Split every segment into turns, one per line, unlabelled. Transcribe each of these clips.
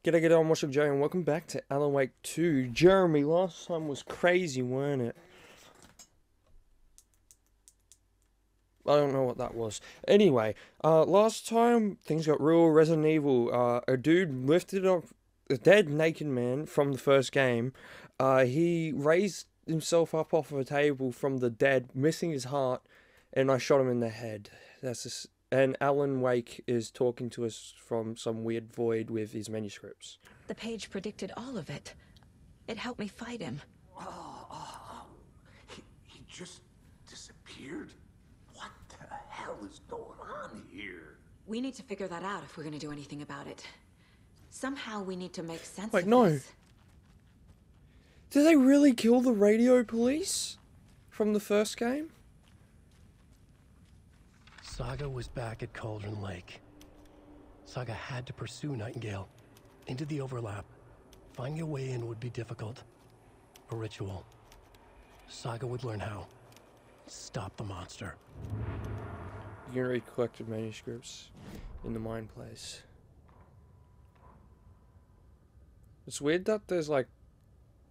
G'day, I'm WatchDog-J and welcome back to Alan Wake 2. Jeremy, last time was crazy, weren't it? I don't know what that was. Anyway, last time things got real Resident Evil. A dude lifted up a dead naked man from the first game. He raised himself up off of a table from the dead, missing his heart, and I shot him in the head. That's just, and Alan Wake is talking to us from some weird void with his manuscripts.
The page predicted all of it. It helped me fight him.
He just disappeared? What the hell is going on here?
We need to figure that out if we're going to do anything about it. Somehow we need to make sense
Wait,
of
no.
this.
Did they really kill the radio police from the first game?
Saga was back at Cauldron Lake. Saga had to pursue Nightingale into the overlap. Finding a way in would be difficult. A ritual. Saga would learn how. Stop the monster.
You can read collected manuscripts in the mine place. It's weird that there's like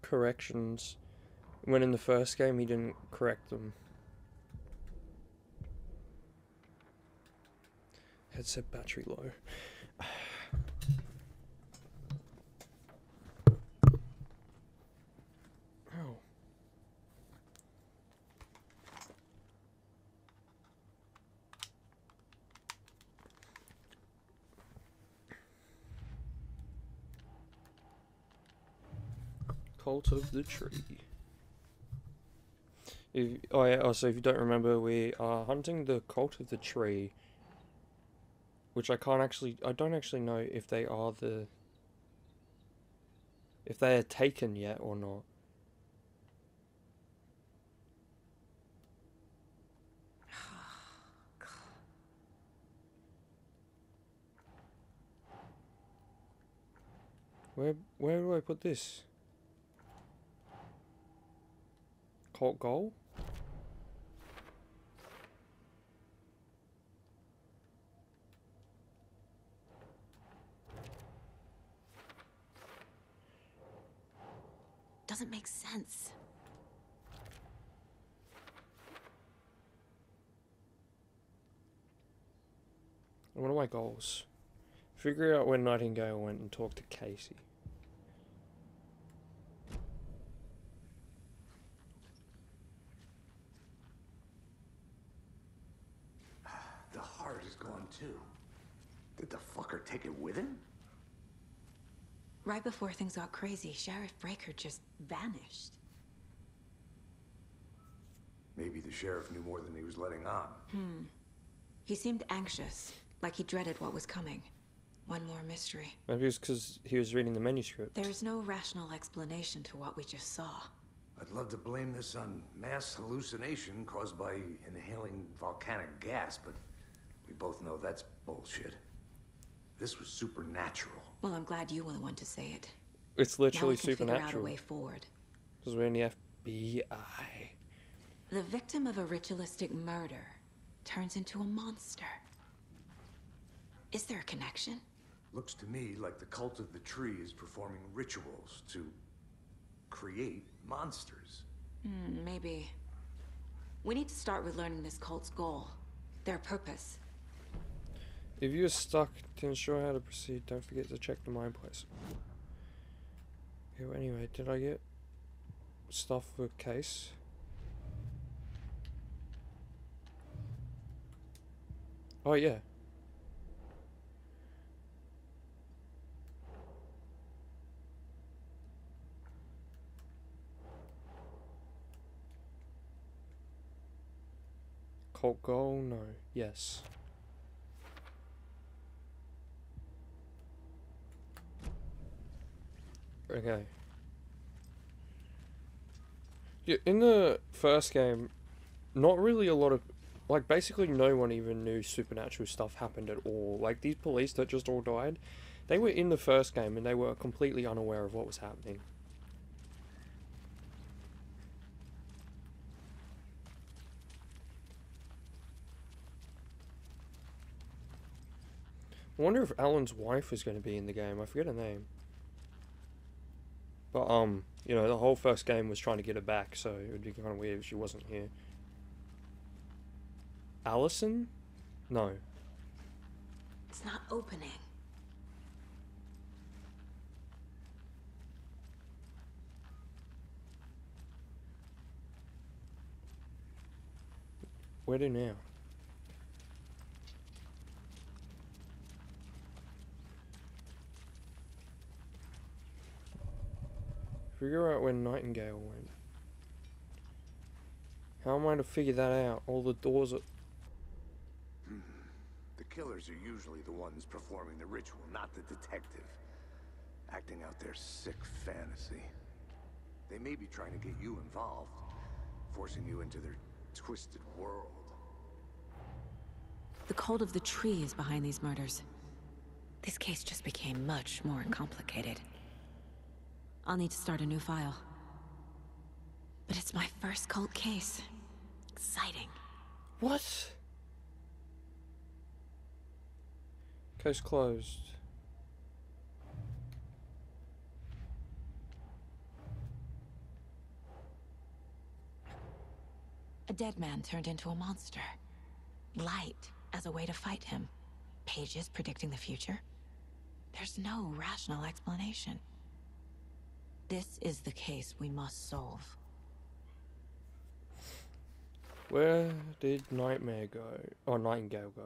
corrections when in the first game he didn't correct them. Headset battery low. Ow. Cult of the Tree. So if you don't remember, we are hunting the Cult of the Tree. Which I don't actually know if they are if they are taken yet or not. Where do I put this? Cult goal?
Doesn't make sense.
What are my goals? Figure out where Nightingale went and talk to Casey.
The heart is gone too. Did the fucker take it with him?
Right before things got crazy, Sheriff Breaker just vanished.
Maybe the sheriff knew more than he was letting on.
He seemed anxious, like he dreaded what was coming. One more mystery.
Maybe it's because he was reading the manuscript.
There's no rational explanation to what we just saw.
I'd love to blame this on mass hallucination caused by inhaling volcanic gas, but we both know that's bullshit. This was supernatural.
Well, I'm glad you were the one to say it.
It's
Now
literally
we can figure out a
supernatural.
way forward.
Because we're in the FBI.
The victim of a ritualistic murder turns into a monster. Is there a connection?
Looks to me like the cult of the tree is performing rituals to create monsters.
Maybe. We need to start with learning this cult's goal. Their purpose.
If you're stuck to ensure how to proceed, don't forget to check the mine place. Okay, well, anyway, did I get stuff for Case? Oh yeah. Cult goal? No. Yes. Okay. Yeah, in the first game, not really a lot of, like, basically no one even knew supernatural stuff happened at all. Like, these police that just all died, they were in the first game and they were completely unaware of what was happening. I wonder if Alan's wife is going to be in the game. I forget her name. But you know, the whole first game was trying to get her back, so it would be kind of weird if she wasn't here. Allison? No.
It's not opening.
Where to now? Figure out where Nightingale went. How am I to figure that out? All the doors are...
The killers are usually the ones performing the ritual, not the detective. Acting out their sick fantasy. They may be trying to get you involved, forcing you into their twisted world.
The cult of the tree is behind these murders. This case just became much more complicated. I'll need to start a new file. But it's my first cult case. Exciting.
What? Case closed.
A dead man turned into a monster. Light as a way to fight him. Pages predicting the future. There's no rational explanation. This is the case we must solve.
Where did Nightmare go? Or Nightingale go?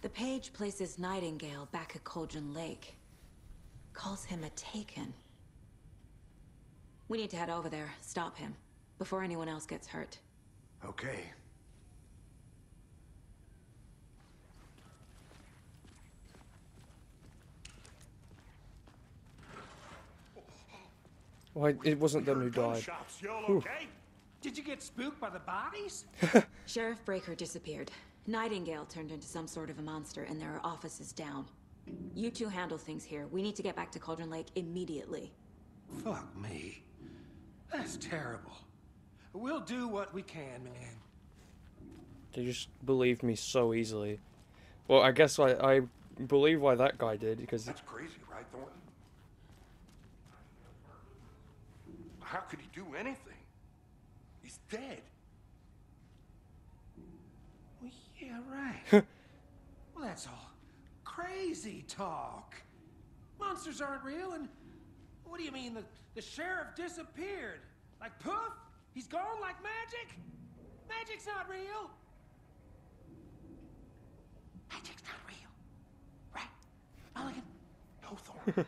The page places Nightingale back at Cauldron Lake. Calls him a Taken. We need to head over there, stop him, before anyone else gets hurt.
Okay.
Why, it wasn't them who died.
Gunshots, y'all okay? Did you get spooked by the bodies?
Sheriff Breaker disappeared. Nightingale turned into some sort of a monster, and there are offices down. You two handle things here. We need to get back to Cauldron Lake immediately.
Fuck me. That's terrible. We'll do what we can, man.
They just believed me so easily. Well, I guess I believe why that guy did, because...
That's crazy, right, Thornton? How could he do anything? He's dead.
Well, yeah, right. Well, that's all crazy talk. Monsters aren't real, and what do you mean the sheriff disappeared? Like poof? He's gone like magic? Magic's not real. Magic's not real. Right? Mulligan?
No, Thornton.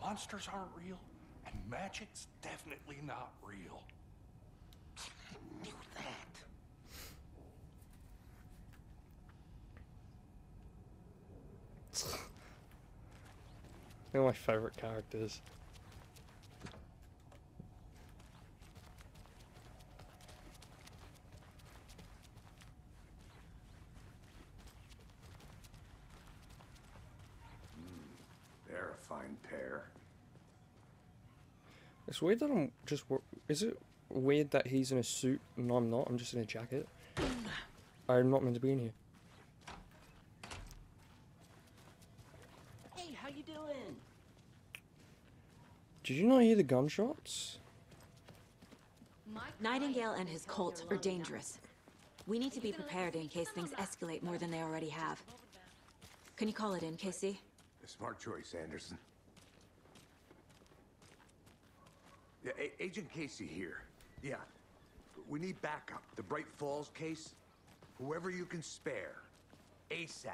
Monsters aren't real, and magic's definitely not real.
I knew that.
They're my favorite characters.
They're a fine pair.
It's weird that I'm just... Is it weird that he's in a suit and I'm not? I'm just in a jacket. I'm not meant to be in here.
Hey, how you doing?
Did you not hear the gunshots?
Nightingale and his cult are dangerous. We need to be prepared in case things escalate more than they already have. Can you call it in, Casey?
A smart choice, Anderson. Yeah, Agent Casey here. Yeah. We need backup. The Bright Falls case. Whoever you can spare. ASAP.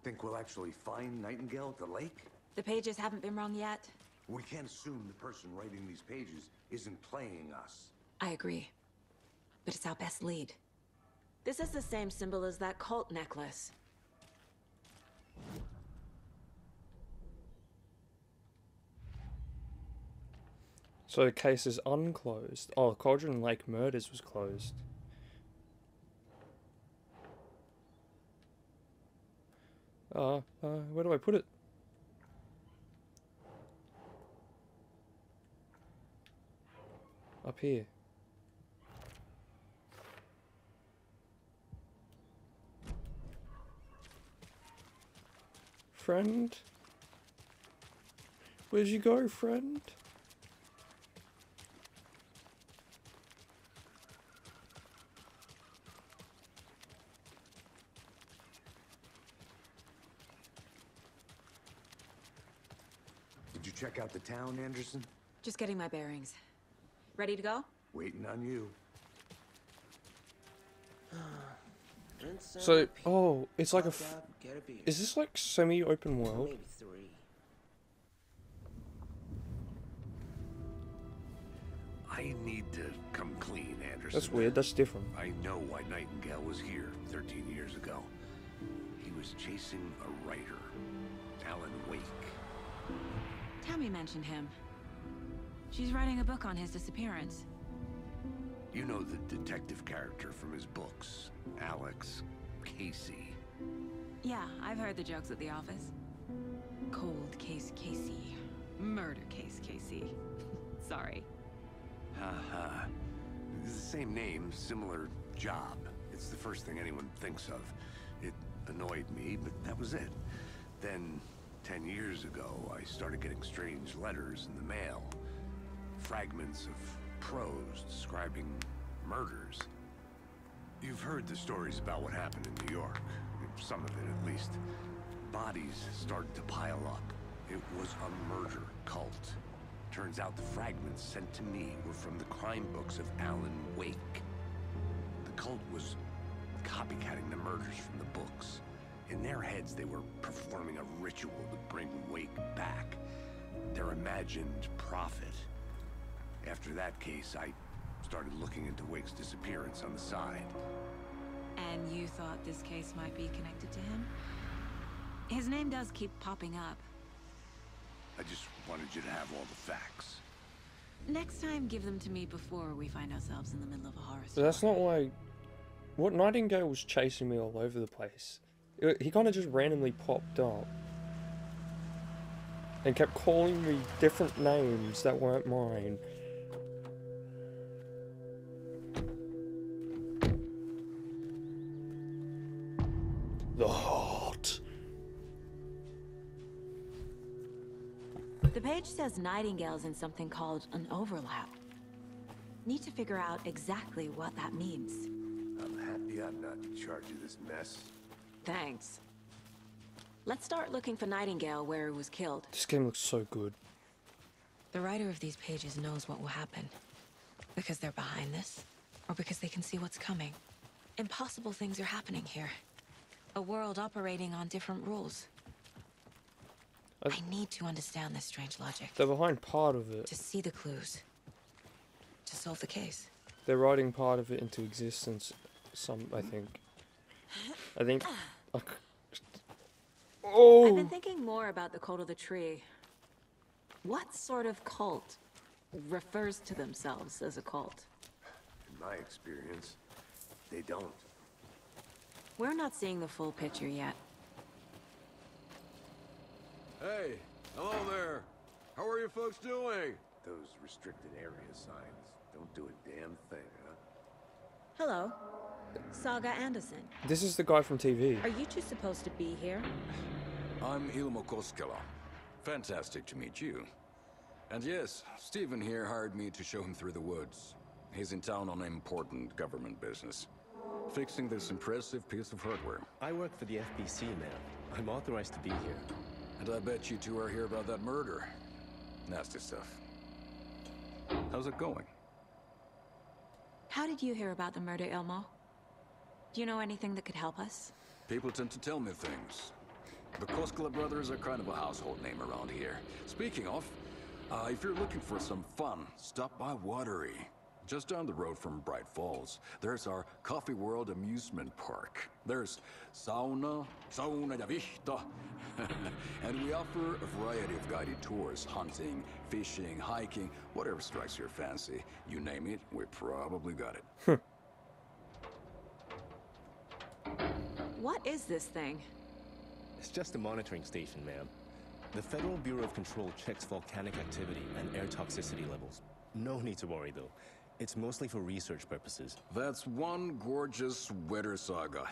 Think we'll actually find Nightingale at the lake?
The pages haven't been wrong yet.
We can't assume the person writing these pages isn't playing us.
I agree. But it's our best lead. This is the same symbol as that cult necklace.
So the case is unclosed. Oh, Cauldron Lake Murders was closed. Where do I put it? Up here. Friend? Where'd you go, friend?
Did you check out the town, Anderson?
Just getting my bearings. Ready to go?
Waiting on you.
So, oh, it's like a is this like semi-open world?
Maybe 3.
I need to come clean, Anderson.
That's weird, that's different.
I know why Nightingale was here 13 years ago. He was chasing a writer, Alan Wake.
Tammy mentioned him. She's writing a book on his disappearance.
You know the detective character from his books, Alex Casey.
Yeah, I've heard the jokes at the office. Cold case Casey. Murder case Casey. Sorry.
Haha. It's the same name, similar job. It's the first thing anyone thinks of. It annoyed me, but that was it. Then, 10 years ago, I started getting strange letters in the mail. Fragments of prose describing murders. You've heard the stories about what happened in New York. Some of it, at least. Bodies started to pile up. It was a murder cult. Turns out the fragments sent to me were from the crime books of Alan Wake. The cult was copycatting the murders from the books. In their heads, they were performing a ritual to bring Wake back. Their imagined prophet. After that case, I started looking into Wake's disappearance on the side.
And you thought this case might be connected to him? His name does keep popping up.
I just wanted you to have all the facts.
Next time, give them to me before we find ourselves in the middle of a horror
But
story.
that's not why. What Nightingale was chasing me all over the place. He kind of just randomly popped up. And kept calling me different names that weren't mine. The heart.
The page says Nightingale's in something called an overlap. Need to figure out exactly what that means.
I'm happy I'm not in charge of this mess.
Thanks. Let's start looking for Nightingale where he was killed.
This game looks so good.
The writer of these pages knows what will happen. Because they're behind this, or because they can see what's coming. Impossible things are happening here. A world operating on different rules. I need to understand this strange logic.
They're behind part of it.
To see the clues. To solve the case.
They're writing part of it into existence. I think. Oh!
I've been thinking more about the cult of the tree. What sort of cult refers to themselves as a cult?
In my experience, they don't.
We're not seeing the full picture yet.
Hey, hello there. How are you folks doing?
Those restricted area signs don't do a damn thing, huh?
Hello. Saga Anderson.
This is the guy from TV.
Are you two supposed to be here?
I'm Ilmo Koskela. Fantastic to meet you. And yes, Stephen here hired me to show him through the woods. He's in town on important government business. Fixing this impressive piece of hardware.
I work for the FBC, ma'am. I'm authorized to be here.
And I bet you two are here about that murder. Nasty stuff. How's it going?
How did you hear about the murder, Ilmo? Do you know anything that could help us?
People tend to tell me things. The Koskela brothers are kind of a household name around here. Speaking of, if you're looking for some fun, stop by Watery. Just down the road from Bright Falls, there's our Coffee World amusement park. There's sauna ja vihta. And we offer a variety of guided tours, hunting, fishing, hiking, whatever strikes your fancy. You name it, we probably got it.
What is this thing?
It's just a monitoring station, ma'am. The Federal Bureau of Control checks volcanic activity and air toxicity levels. No need to worry, though. It's mostly for research purposes.
That's one gorgeous sweater saga.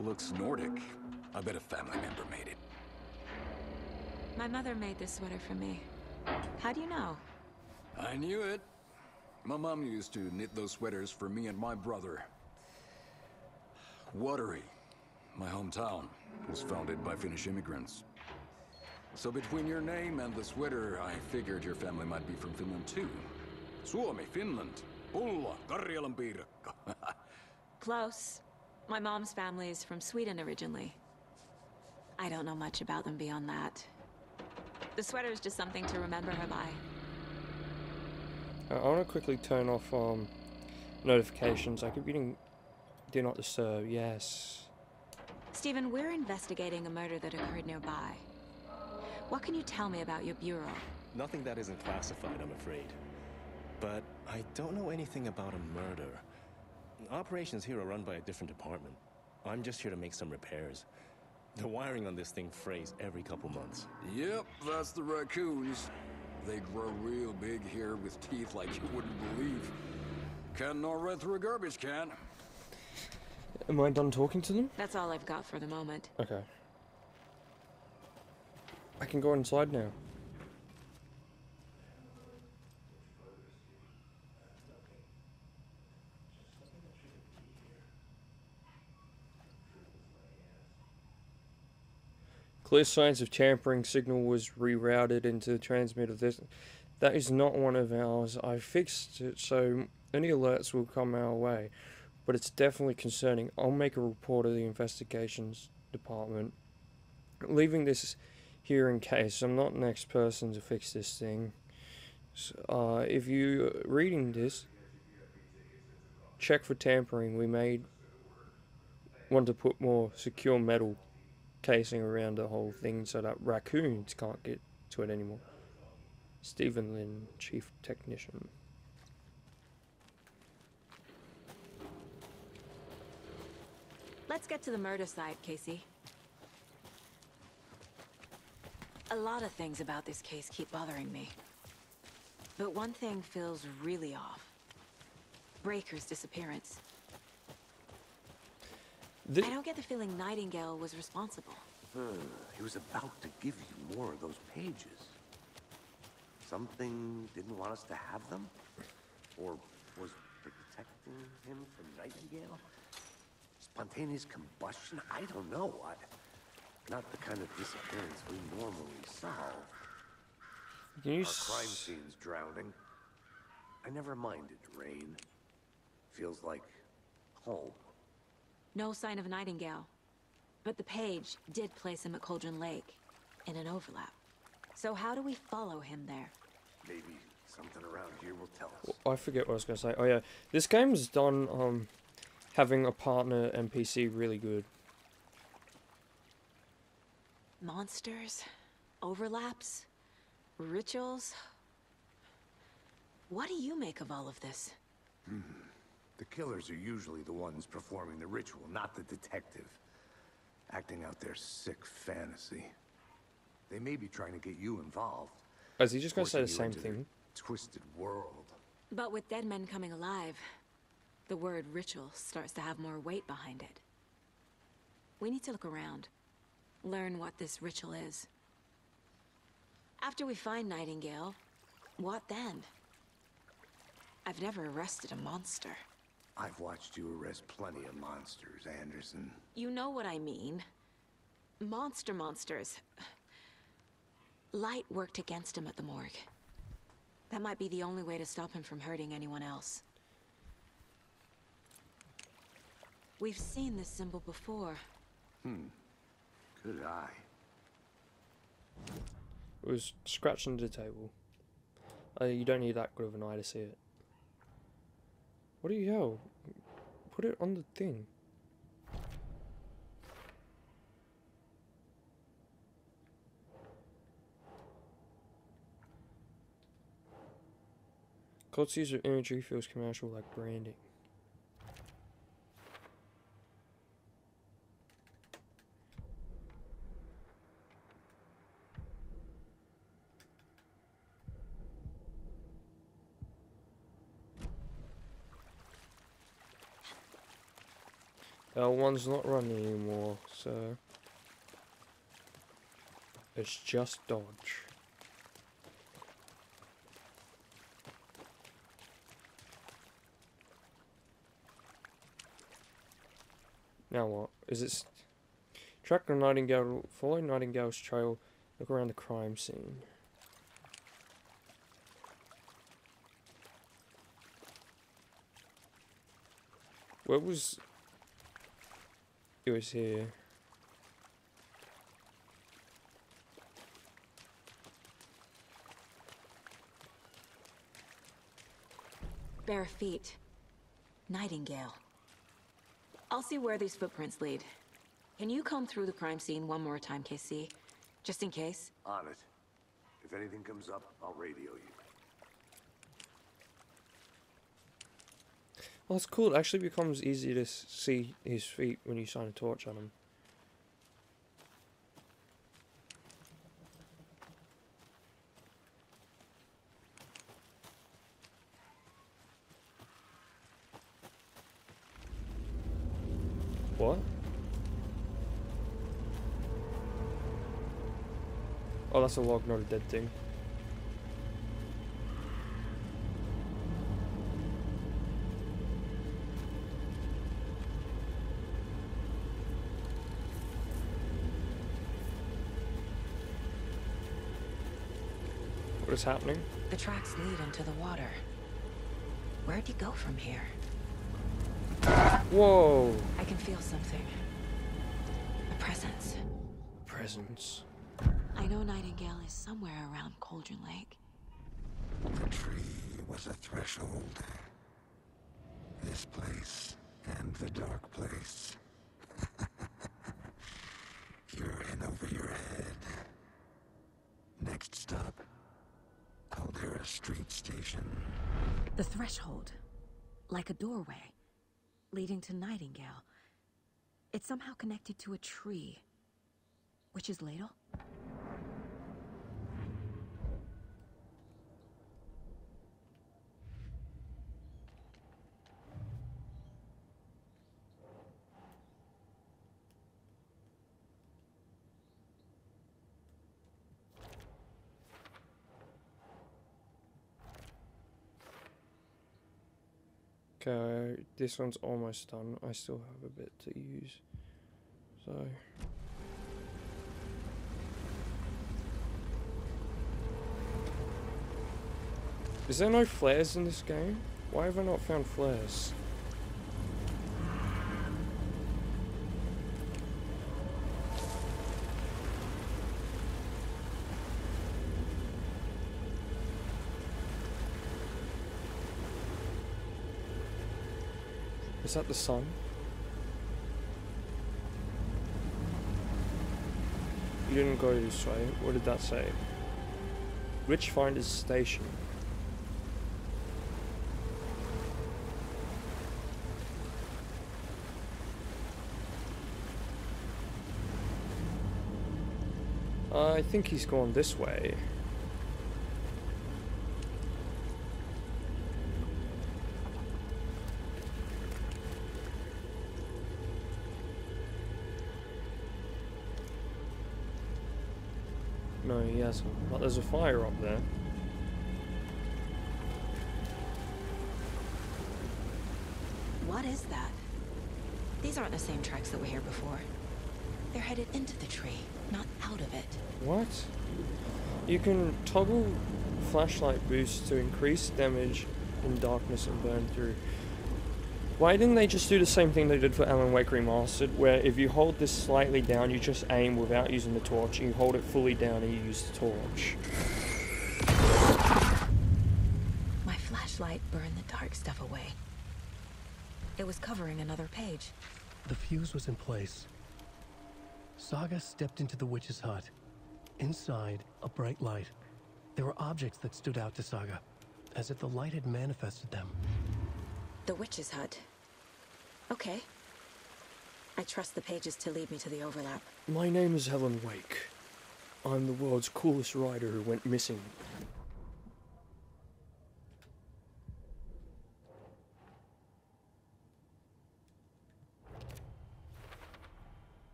Looks Nordic. I bet a family member made it.
My mother made this sweater for me. How do you know?
I knew it. My mom used to knit those sweaters for me and my brother. Watery, my hometown, was founded by Finnish immigrants. So between your name and the sweater, I figured your family might be from Finland too. Suomi, Finland. Pulla, Karjalan piirakka.
Close. My mom's family is from Sweden originally. I don't know much about them beyond that. The sweater is just something to remember her by.
I want to quickly turn off notifications. I keep getting do not disturb. Yes.
Stephen, we're investigating a murder that occurred nearby. What can you tell me about your bureau?
Nothing that isn't classified, I'm afraid. But I don't know anything about a murder. Operations here are run by a different department. I'm just here to make some repairs. The wiring on this thing frays every couple months.
Yep, that's the raccoons. They grow real big here with teeth like you wouldn't believe. Can't gnaw right through a garbage can.
Am I done talking to them?
That's all I've got for the moment.
Okay. I can go inside now. Clear signs of tampering. Signal was rerouted into the transmitter. That is not one of ours. I fixed it so any alerts will come our way, but it's definitely concerning. I'll make a report of the investigations department. Leaving this here in case. I'm not the next person to fix this thing. So, if you're reading this, check for tampering. We may want to put more secure metal casing around the whole thing so that raccoons can't get to it anymore. Stephen Lynn, Chief Technician.
Let's get to the murder site, Casey. A lot of things about this case keep bothering me. But one thing feels really off. Breaker's disappearance. I don't get the feeling Nightingale was responsible.
He was about to give you more of those pages. Something didn't want us to have them? Or was protecting him from Nightingale? Spontaneous combustion? I don't know. Not the kind of disappearance we normally solve. Our crime scene's drowning. I never minded rain. Feels like home.
No sign of Nightingale. But the page did place him at Cauldron Lake, in an overlap. So how do we follow him there?
Maybe something around here will tell us.
I forget what I was going to say. Oh yeah, this game's done having a partner NPC really good.
Monsters? Overlaps? Rituals? What do you make of all of this?
The killers are usually the ones performing the ritual, not the detective. Acting out their sick fantasy. They may be trying to get you involved.
Is he just going to say the
forcing you
same
into their
thing?
Twisted world.
But with dead men coming alive, the word ritual starts to have more weight behind it. We need to look around. Learn what this ritual is. After we find Nightingale, what then? I've never arrested a monster.
I've watched you arrest plenty of monsters, Anderson.
You know what I mean. Monsters. Light worked against him at the morgue. That might be the only way to stop him from hurting anyone else. We've seen this symbol before.
Good eye.
It was scratched under the table. You don't need that good of an eye to see it. What do you yell? Put it on the thing. Cult's use of imagery feels commercial like branding. L1's not running anymore, so it's just dodge. Now what? Is it... Track the Nightingale, follow Nightingale's trail, look around the crime scene. Where was... It was here.
Bare feet. Nightingale. I'll see where these footprints lead. Can you comb through the crime scene one more time, KC? Just in case?
On it. If anything comes up, I'll radio you.
Well, it's cool. It actually becomes easy to see his feet when you shine a torch on him. What? Oh, that's a log, not a dead thing. What is happening?
The tracks lead into the water. Where'd he go from here?
Whoa!
I can feel something. A presence.
Presence.
I know Nightingale is somewhere around Cauldron Lake.
The tree was a threshold. This place and the dark place. You're in over your head. Next stop, Caldera Street Station.
The threshold. Like a doorway. Leading to Nightingale. It's somehow connected to a tree. Witch's ladle?
Okay, this one's almost done. I still have a bit to use. So... Is there no flares in this game? Why have I not found flares? Is that the sun? You didn't go this way. What did that say? Witchfinder's Station. I think he's gone this way. No, he hasn't. But there's a fire up there.
What is that? These aren't the same tracks that were here before. They're headed into the tree, not out of it.
What? You can toggle flashlight boost to increase damage in darkness and burn through. Why didn't they just do the same thing they did for Alan Wake Remastered, where if you hold this slightly down, you just aim without using the torch, and you hold it fully down and you use the torch?
My flashlight burned the dark stuff away. It was covering another page.
The fuse was in place. Saga stepped into the witch's hut. Inside, a bright light. There were objects that stood out to Saga, as if the light had manifested them.
The witch's hut. Okay. I trust the pages to lead me to the overlap.
My name is Helen Wake. I'm the world's coolest rider who went missing.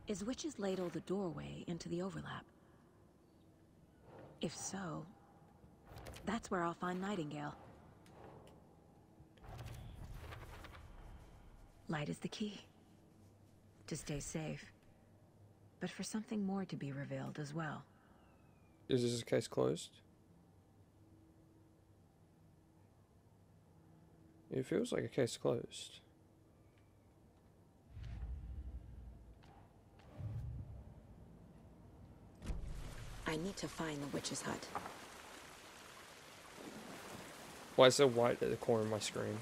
Is Witch's Ladle the doorway into the overlap? If so, that's where I'll find Nightingale. Light is the key. To stay safe. But for something more to be revealed as well.
Is this case closed? It feels like a case closed.
I need to find the witch's hut.
Why is there white at the corner of my screen?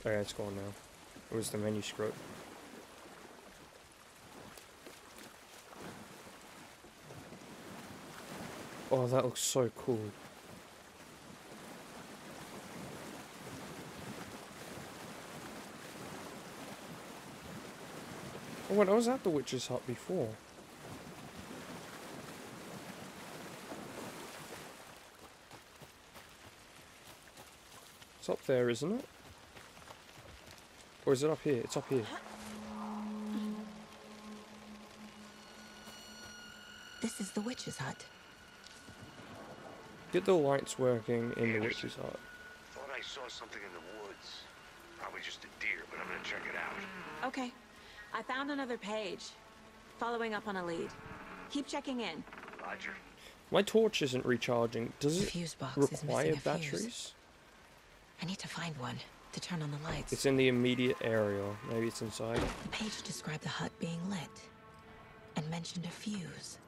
Okay, it's gone now. It was the manuscript. Oh, that looks so cool. Oh wait, I was at the witch's hut before. It's up there, isn't it? Or is it up here? It's up here.
This is the witch's hut.
Get the lights working in the witch's hut.
Thought I saw something in the woods. Probably just a deer, but I'm gonna check it out.
Okay. I found another page. Following up on a lead. Keep checking in.
Roger.
My torch isn't recharging. Does
The
it
fuse box is missing
require
a fuse.
batteries?
I need to find one to turn on the lights.
It's in the immediate area. Maybe it's inside.
The page described the hut being lit and mentioned a fuse.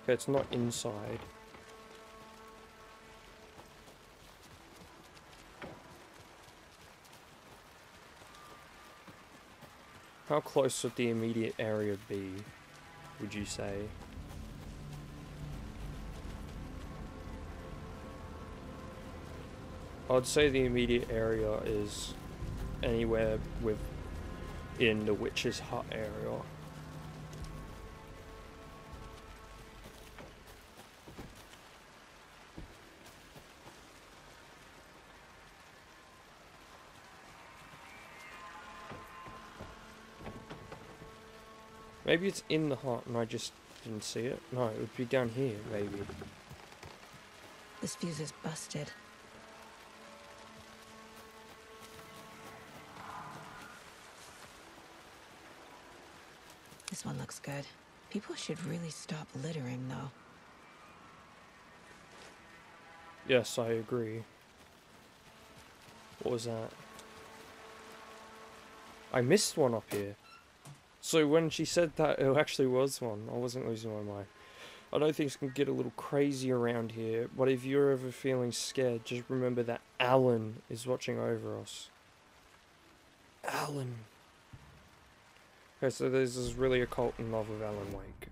Okay, it's not inside. How close would the immediate area be, would you say? I'd say the immediate area is anywhere within the witch's hut area. Maybe it's in the hut and I just didn't see it. No, it would be down here, maybe.
This fuse is busted. This one looks good. People should really stop littering, though.
Yes, I agree. What was that? I missed one up here. So when she said that it actually was one, I wasn't losing my mind. I know things can get a little crazy around here, but if you're ever feeling scared, just remember that Alan is watching over us. Alan. Okay, so there's this really a cult in love with Alan Wake.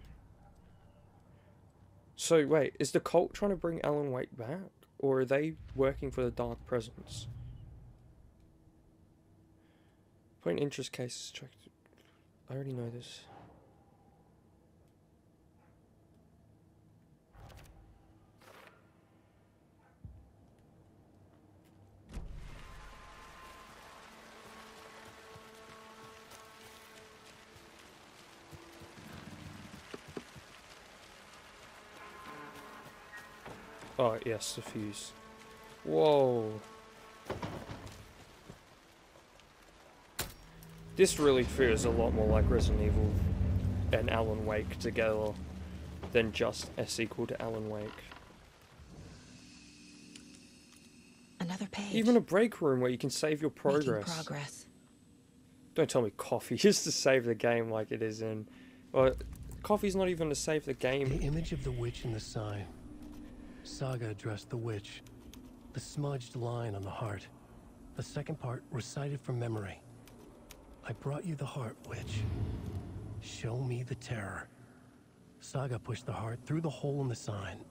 So wait, is the cult trying to bring Alan Wake back? Or are they working for the Dark Presence? Point interest cases checked. I already know this. Oh, yes, the fuse. Whoa. This really feels a lot more like Resident Evil and Alan Wake together than just a sequel to Alan Wake.
Another page.
Even a break room where you can save your progress.
Making progress.
Don't tell me coffee is to save the game like it is in... Well, coffee's not even to save the game.
The image of the witch in the sign. Saga addressed the witch. The smudged line on the heart. The second part recited from memory. I brought you the heart, witch. Show me the terror. Saga pushed the heart through the hole in the sign.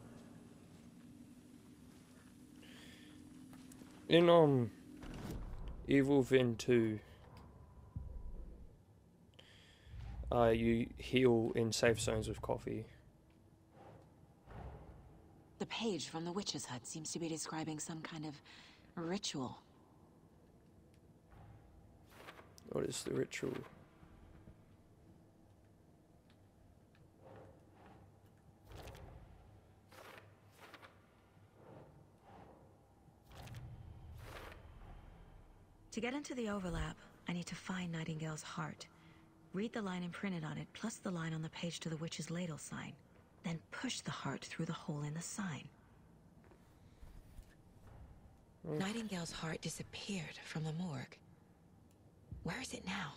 In, Evil Within 2, you heal in safe zones with coffee.
The page from the witch's hut seems to be describing some kind of ritual.
What is the ritual?
To get into the overlap, I need to find Nightingale's heart. Read the line imprinted on it, plus the line on the page to the witch's ladle sign. Then push the heart through the hole in the sign. Nightingale's heart disappeared from the morgue. Where is it now?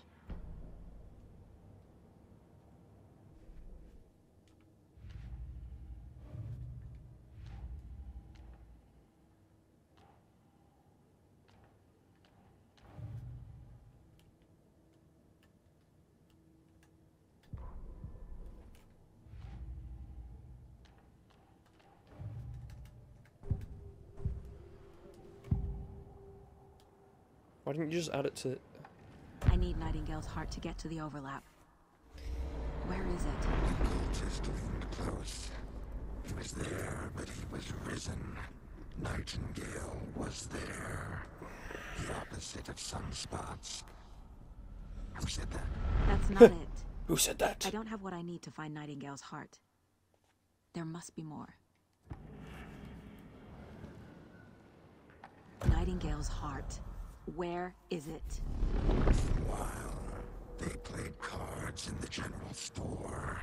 Why didn't you just add it to...
I need Nightingale's heart to get to the overlap. Where is it?
The cultist leaned close. He was there, but he was risen. Nightingale was there. The opposite of sunspots. Who said that?
That's not it.
Who said that?
I don't have what I need to find Nightingale's heart. There must be more. Nightingale's heart. Where is it?
While they played cards in the general store,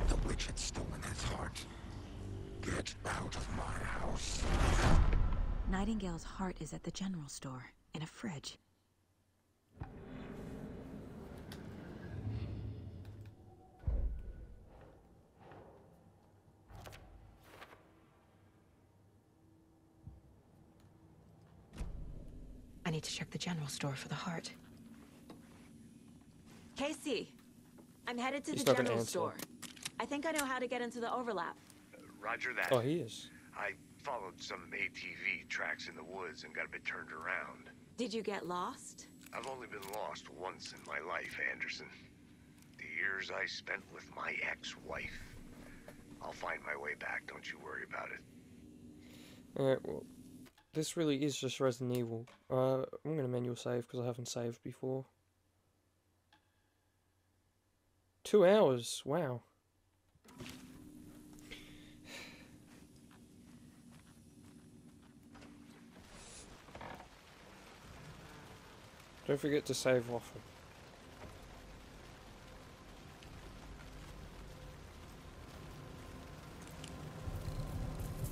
the witch had stolen his heart. Get out of my house.
Nightingale's heart is at the general store, in a fridge. I need to check the general store for the heart. Casey, I'm headed to
He's
the
not gonna
general
answer.
store. I think I know how to get into the overlap.
Roger that.
Oh, he is.
I followed some ATV tracks in the woods and got a bit turned around.
Did you get lost?
I've only been lost once in my life, Anderson. The years I spent with my ex-wife. I'll find my way back, don't you worry about it.
Alright, well, this really is just Resident Evil. I'm gonna manual save because I haven't saved before. 2 hours, wow. Don't forget to save often.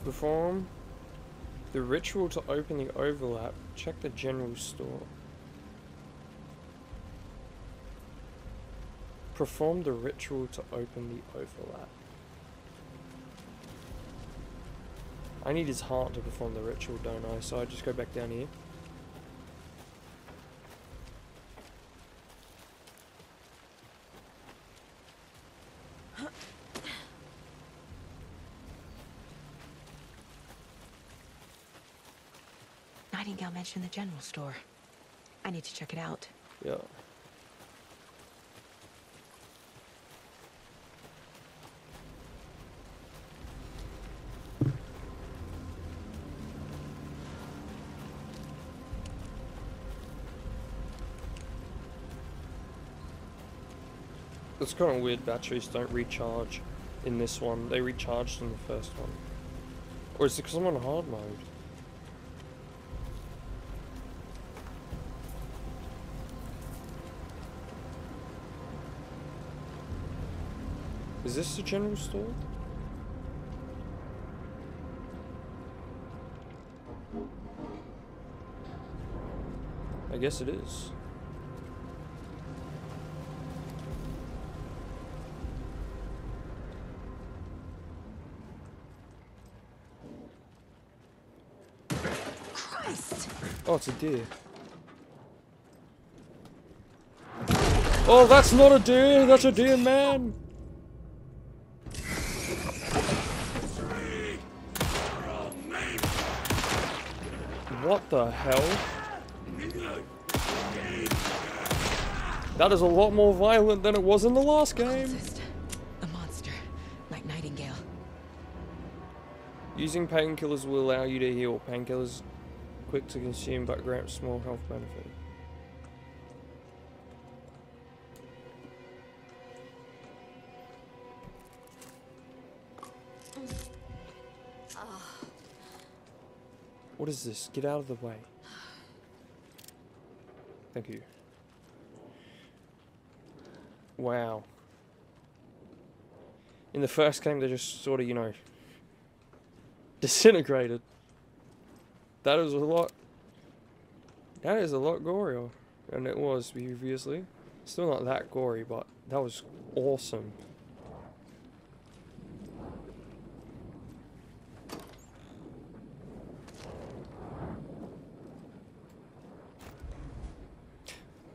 Perform the ritual to open the overlap. Check the general store. Perform the ritual to open the overlap. I need his heart to perform the ritual, don't I? So I just go back down here.
Nightingale mentioned the general store. I need to check it out.
Yeah. It's kind of weird, batteries don't recharge in this one. They recharged in the first one. Or is it because I'm on hard mode? Is this the general store? I guess it is.
Christ!
Oh, it's a deer. Oh, that's not a deer! That's a deer man! What the hell? That is a lot more violent than it was in the last game.
Cultist. A monster, like Nightingale.
Using painkillers will allow you to heal. Painkillers quick to consume but grant small health benefit. What is this? Get out of the way. Thank you. Wow. In the first game, they just sort of, you know, disintegrated. That is a lot. That is a lot gorier than it was previously. Still not that gory, but that was awesome.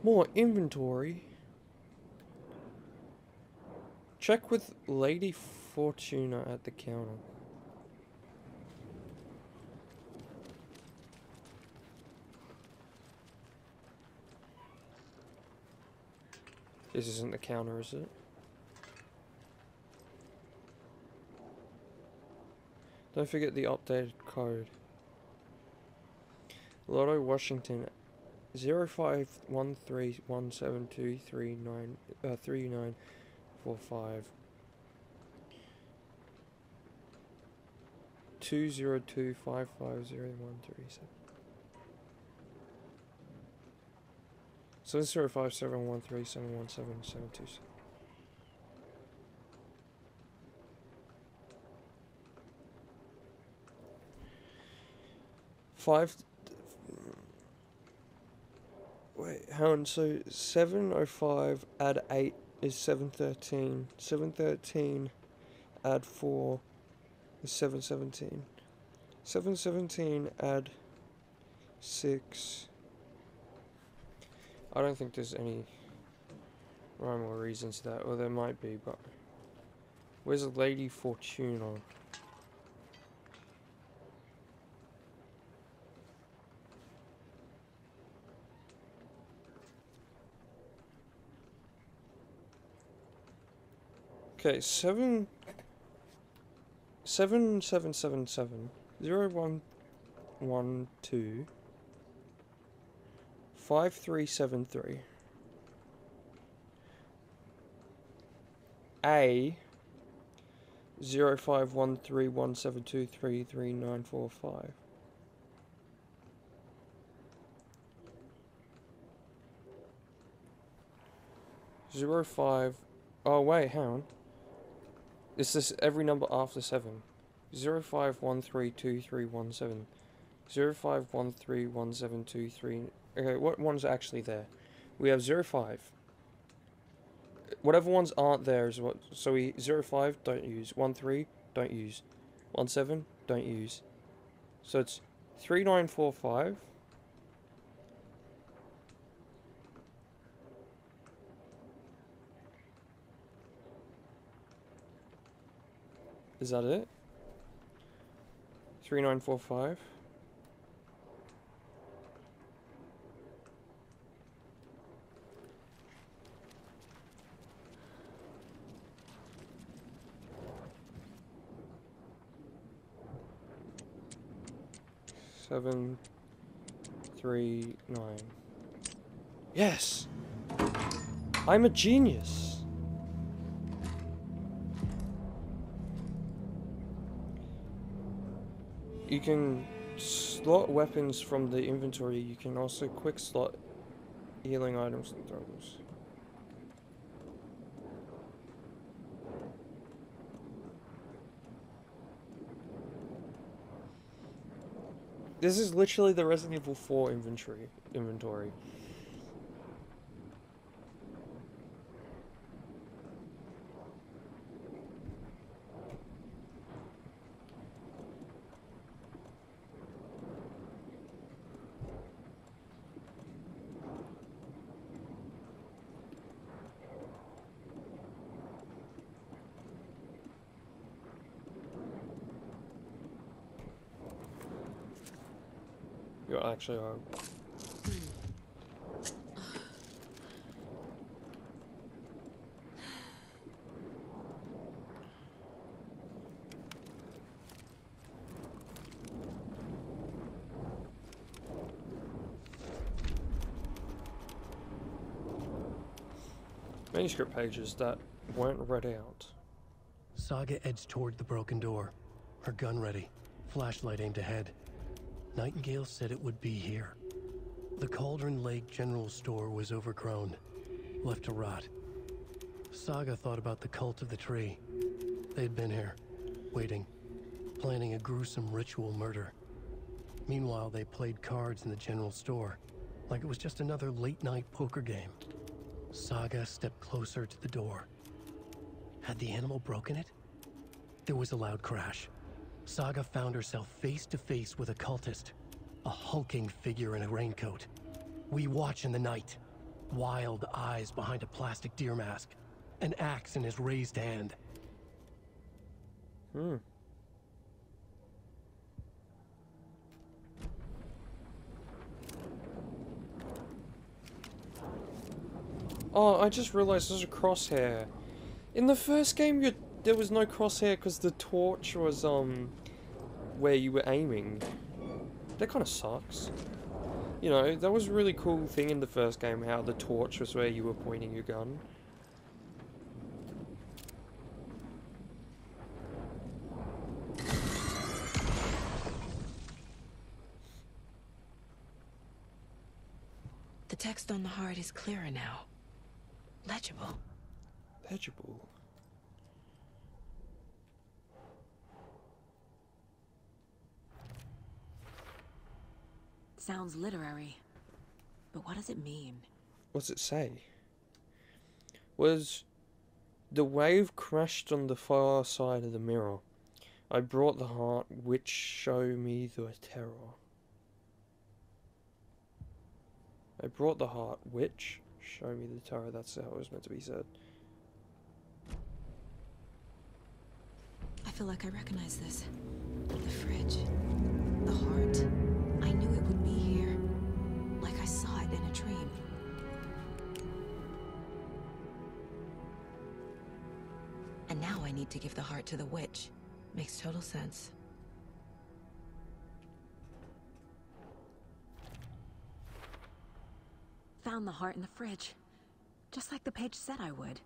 More inventory. Check with Lady Fortuna at the counter. This isn't the counter, is it? Don't forget the updated code. Lotto Washington 051317233945 202550137 70571371777. Wait, hang on, so 705 add 8 is 713. 713 add 4 is 717. 717 add 6. I don't think there's any rhyme or reason to that, or there might be, but where's Lady Fortuna? Okay, 7777 0112 5373 A 051317233945 05. Oh wait, hang on. Is this every number after 7? 05132317 05131723. Okay, what ones are actually there? We have 05. Whatever ones aren't there is what. So we 05 don't use. 13 don't use. 17 don't use. So it's 3945. Is that it? 3945. Seven, 3, 9. Yes! I'm a genius! You can slot weapons from the inventory. You can also quick slot healing items and throws. This is literally the Resident Evil 4 inventory. You actually are. Manuscript pages that weren't read out.
Saga edged toward the broken door, her gun ready, flashlight aimed ahead. Nightingale said it would be here. The Cauldron Lake General Store was overgrown, left to rot. Saga thought about the cult of the tree. They'd been here, waiting, planning a gruesome ritual murder. Meanwhile, they played cards in the general store, like it was just another late-night poker game. Saga stepped closer to the door. Had the animal broken it? There was a loud crash. Saga found herself face to face with a cultist, a hulking figure in a raincoat. We watch in the night, wild eyes behind a plastic deer mask, an axe in his raised hand.
Oh, I just realized there's a crosshair. In the first game, there was no crosshair because the torch was, where you were aiming. That kind of sucks. You know, that was a really cool thing in the first game, how the torch was where you were pointing your gun.
The text on the heart is clearer now. Legible.
Legible.
Sounds literary. But what does it mean?
What's it say? Was the wave crashed on the far side of the mirror. I brought the heart which show me the terror. I brought the heart which show me the terror. That's how it was meant to be said.
I feel like I recognize this. The fridge. The heart. I knew it would be here. Like I saw it in a dream. And now I need to give the heart to the witch. Makes total sense. Found the heart in the fridge. Just like the page said I would.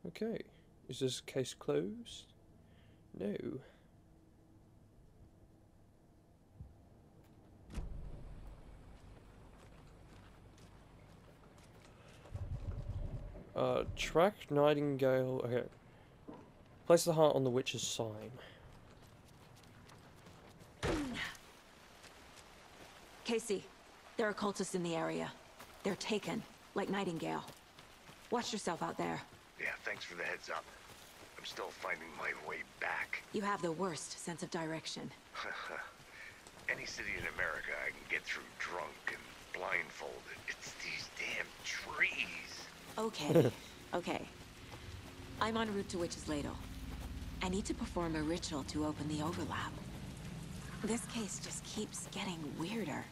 Okay. Is this case closed? No. Track Nightingale. Okay. Place the heart on the witch's sign.
Casey, there are cultists in the area. They're taken, like Nightingale. Watch yourself out there.
Yeah, thanks for the heads up. I'm still finding my way back.
You have the worst sense of direction.
Any city in America I can get through drunk and blindfolded. It's these damn trees.
Okay, okay. I'm en route to Witch's Ladle. I need to perform a ritual to open the overlap. This case just keeps getting weirder.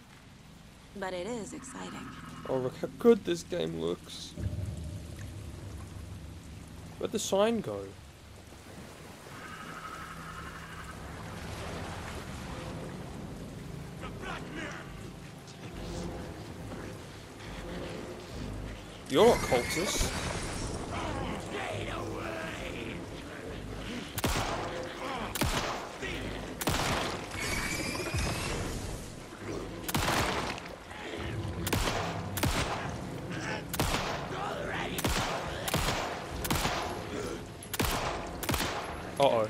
But it is exciting.
Oh, look how good this game looks. Where'd the sign go? You're not cultist. Uh-oh.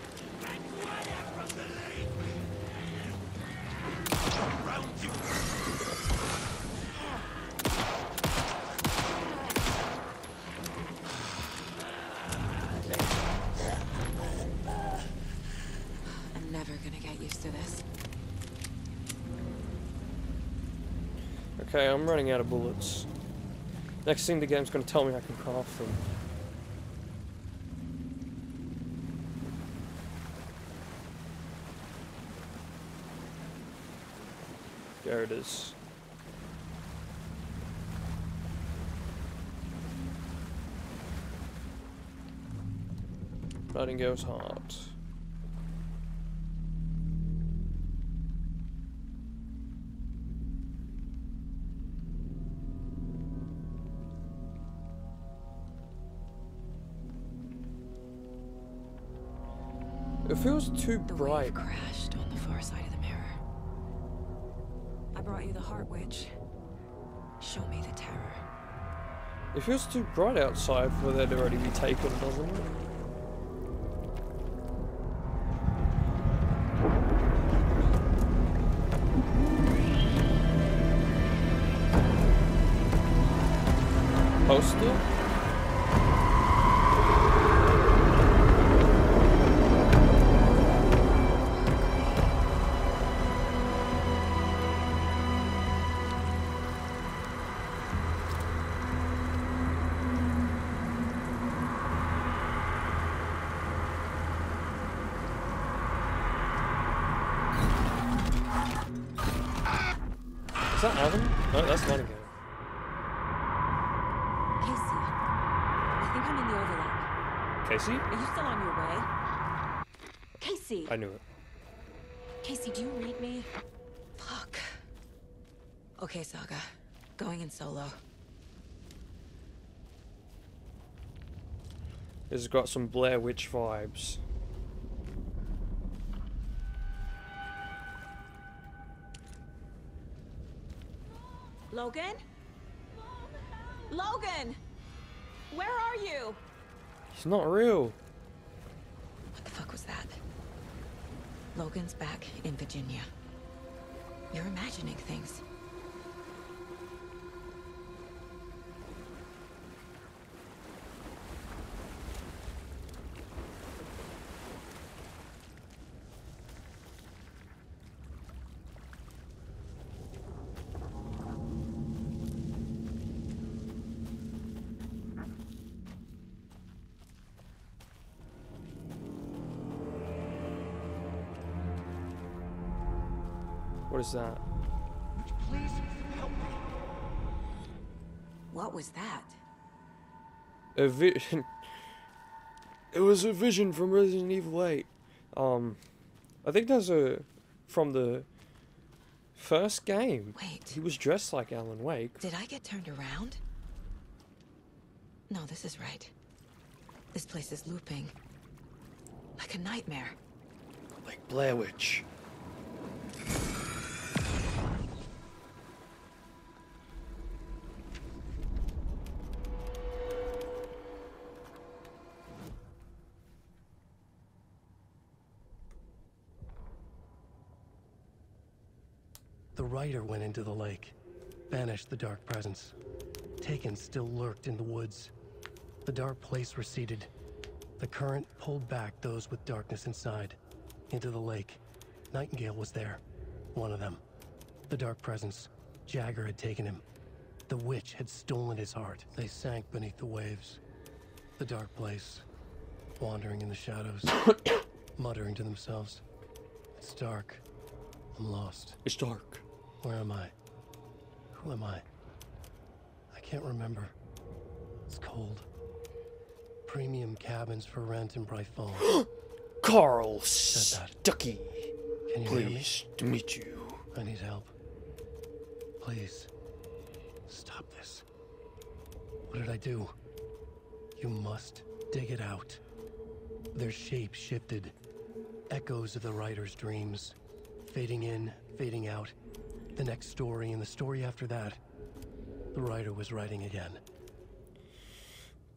I'm never gonna get used to this.
Okay, I'm running out of bullets. Next thing the game's gonna tell me I can craft them. There it is. Nightingale's heart. It feels too
The
bright.
wave crashed on the far side of the mirror. I brought you the Heart Witch. Show me the terror.
It feels too bright outside for that to already be taken, doesn't it? Poster? Is that Alan? No, that's not again.
Casey, I think I'm in the overlap.
Casey?
Are you still on your way? Casey!
I knew it.
Casey, do you read me? Fuck. Okay, Saga. Going in solo.
It's got some Blair Witch vibes.
Logan? Logan! Where are you?
He's not real.
What the fuck was that? Logan's back in Virginia. You're imagining things.
What is that?
Please help me.
What was that?
A vision. It was a vision from Resident Evil 8. I think that's from the first game.
Wait.
He was dressed like Alan Wake.
Did I get turned around? No, this is right. This place is looping. Like a nightmare.
Like Blair Witch.
The rider went into the lake, banished the dark presence. Taken still lurked in the woods. The dark place receded. The current pulled back those with darkness inside, into the lake. Nightingale was there, one of them. The dark presence, Jagger had taken him. The witch had stolen his heart. They sank beneath the waves. The dark place, wandering in the shadows, muttering to themselves. It's dark. I'm lost.
It's dark.
Where am I? Who am I? I can't remember. It's cold. Premium cabins for rent in Bright Falls.
Carl
Said that.
Stucky.
Can you hear me?
Pleased to meet you.
I need help. Please. Stop this. What did I do? You must dig it out. Their shape shifted. Echoes of the writer's dreams. Fading in, fading out. The next story and the story after that. The writer was writing again.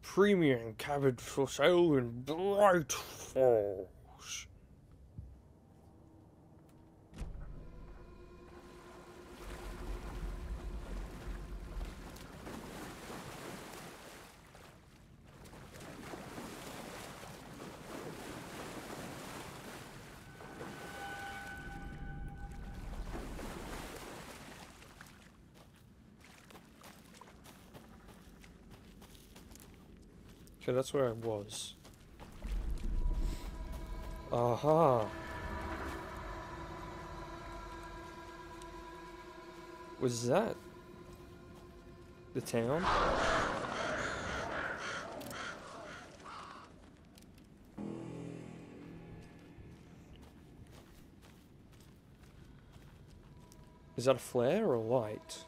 Premium cabin for sale in Bright Falls. Okay, that's where I was. Aha. Was that the town? Is that a flare or a light?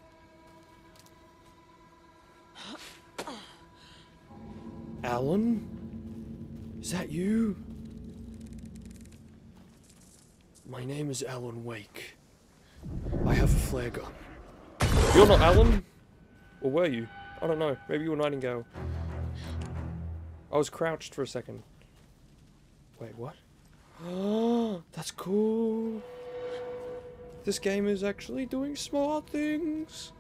Alan? Is that you? My name is Alan Wake. I have a flare gun. You're not Alan? Or were you? I don't know. Maybe you were Nightingale. I was crouched for a second. Wait, what? Oh, that's cool. This game is actually doing smart things.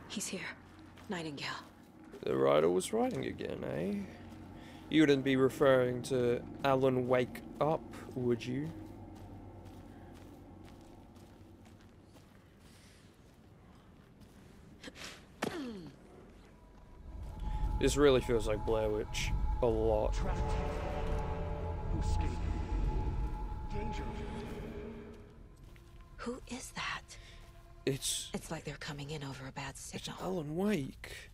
He's here. Nightingale.
The writer was writing again, eh? You wouldn't be referring to Alan Wake Up, would you? This really feels like Blair Witch a lot.
Who is that?
It's
like they're coming in over a bad signal.
Alan Wake.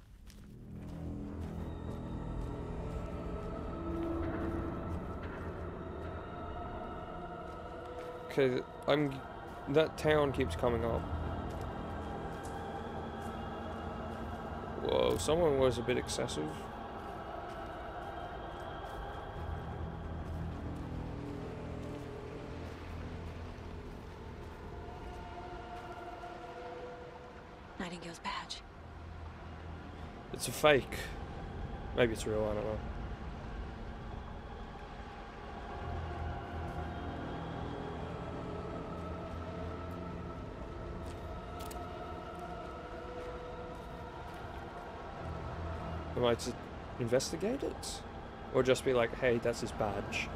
Okay, that town keeps coming up. Whoa, someone was a bit excessive.
Nightingale's badge.
It's a fake. Maybe it's real, I don't know. Am I to investigate it? Or just be like, hey, that's his badge?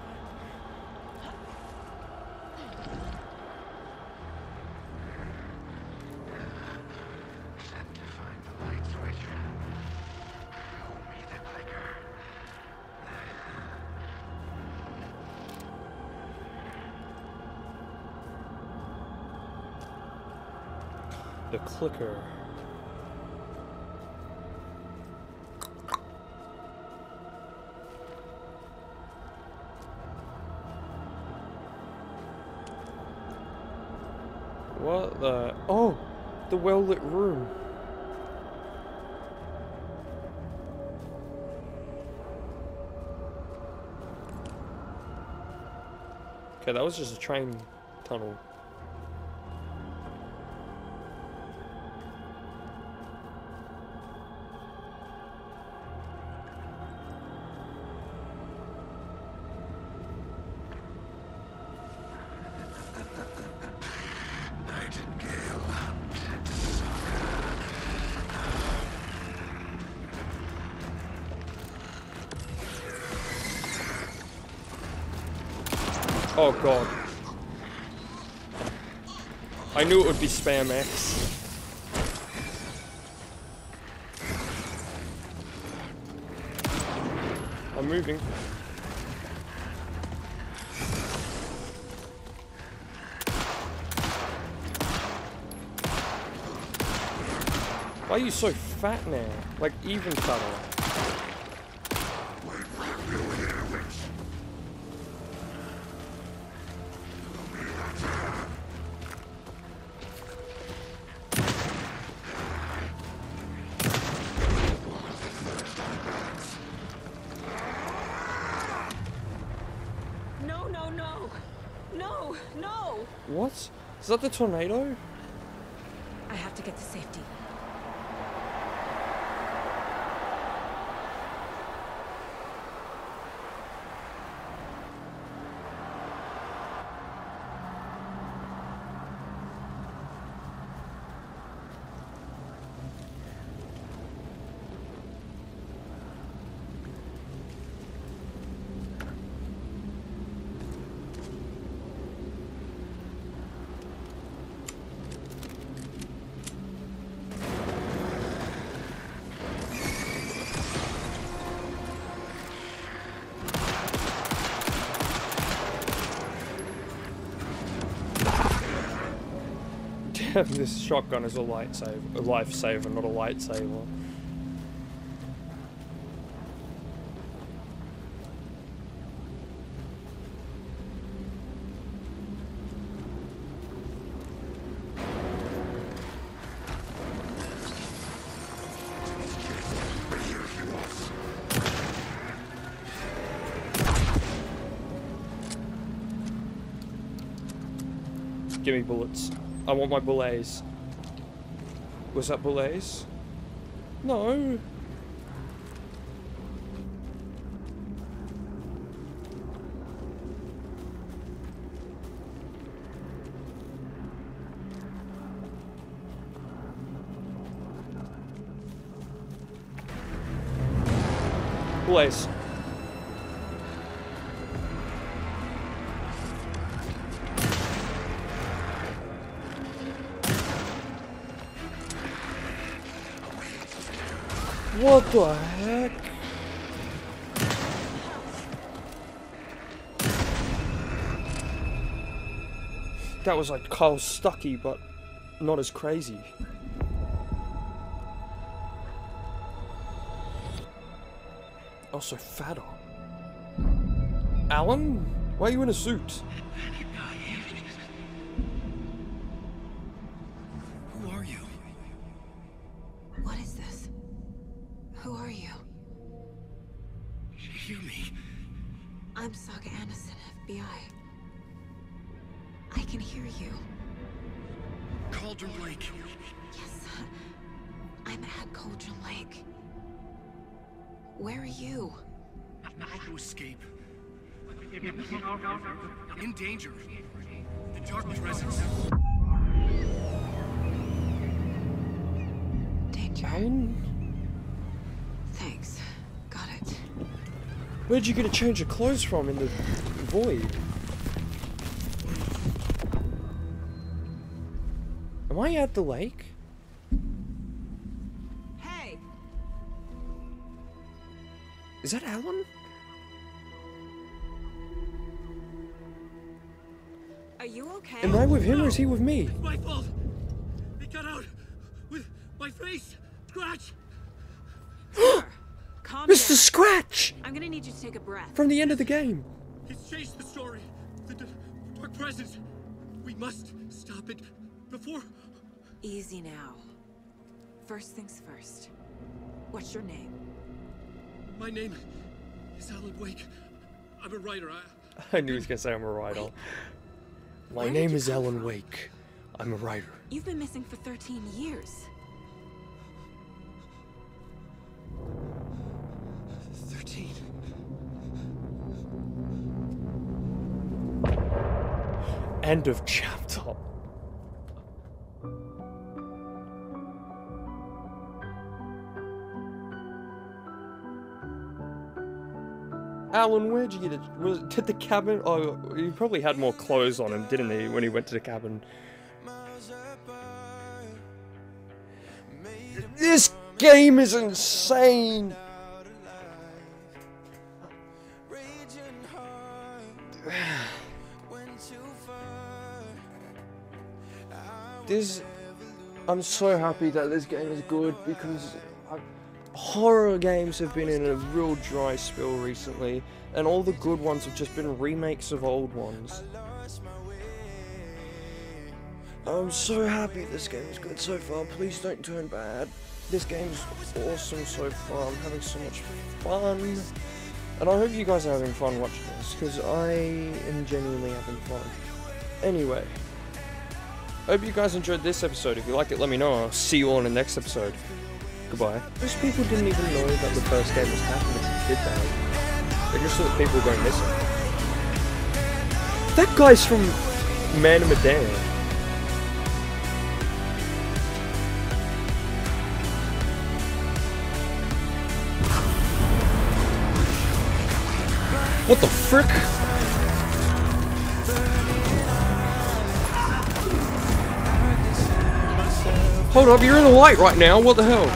The clicker. What the? Oh! The well-lit room. Okay, that was just a train tunnel. Oh god. I knew it would be Spam X. I'm moving. Why are you so fat now? Like even fatter.
No!
What? Is that the tornado?
I have to get to safety.
This shotgun is a lifesaver, not a lightsaber. Give me bullets. I want my bullets. Was that bullets? No. Bullets. What the heck? That was like Carl Stucky, but not as crazy. Also fatter. Alan? Why are you in a suit?
Who are you?
What is this? Who are you?
Hear me.
I'm Saga Anderson, FBI. I can hear you.
Cauldron Lake.
Yes, I'm at Cauldron Lake. Where are you?
How to escape. In danger. The dark presence.
Danger.
Alan?
Thanks. Got it.
Where'd you get a change of clothes from in the void? Am I at the lake?
Hey!
Is that Alan?
Are you okay?
Am I with him or is he with me?
It's my fault. It got out with my face. Scratch.
Calm
Mr.
down.
Scratch!
I'm gonna need you to take a breath.
From the end of the game.
It's changed the story. The dark presence. We must stop it before.
Easy now. First things first. What's your name?
My name is Alan Wake. I'm a writer.
I knew he was gonna say I'm a writer. My
Where did
name
you
is
come
Alan
from?
Wake. I'm a writer.
You've been missing for 13 years.
13.
End of chapter. Alan, where'd you get it? Did the cabin? Oh, he probably had more clothes on him, didn't he, when he went to the cabin? This game is insane! I'm so happy that this game is good because horror games have been in a real dry spell recently, and all the good ones have just been remakes of old ones. I'm so happy this game is good so far. Please don't turn bad. This game's awesome so far. I'm having so much fun. And I hope you guys are having fun watching this, because I am genuinely having fun. Anyway, hope you guys enjoyed this episode. If you liked it, let me know. I'll see you all in the next episode. Goodbye. Most people didn't even know that the first game was happening, did they? They just thought people were going missing. That guy's from Man of Medan. What the frick? Hold up, you're in the light right now, what the hell?